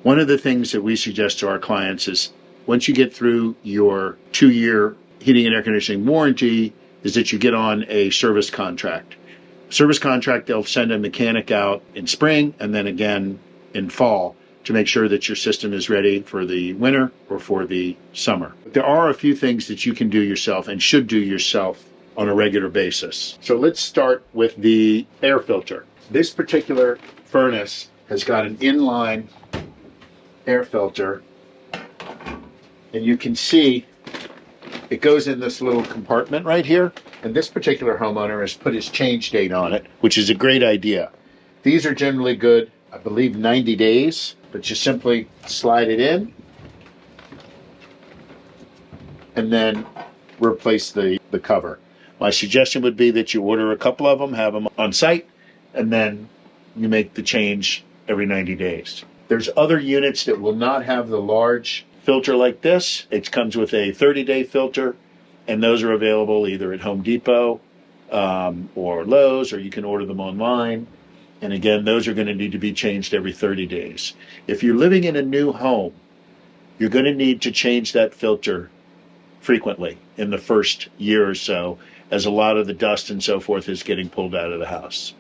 One of the things that we suggest to our clients is once you get through your 2-year heating and air conditioning warranty is that you get on a service contract. Service contract, they'll send a mechanic out in spring and then again in fall to make sure that your system is ready for the winter or for the summer. There are a few things that you can do yourself and should do yourself on a regular basis. So let's start with the air filter. This particular furnace has got an inline air filter, and you can see it goes in this little compartment right here. And this particular homeowner has put his change date on it, which is a great idea. These are generally good, I believe 90 days, but you simply slide it in and then replace the cover. My suggestion would be that you order a couple of them, have them on site, and then you make the change every 90 days. There's other units that will not have the large filter like this. It comes with a 30-day filter, and those are available either at Home Depot or Lowe's, or you can order them online. And again, those are going to need to be changed every 30 days. If you're living in a new home, you're going to need to change that filter frequently in the first year or so, as a lot of the dust and so forth is getting pulled out of the house.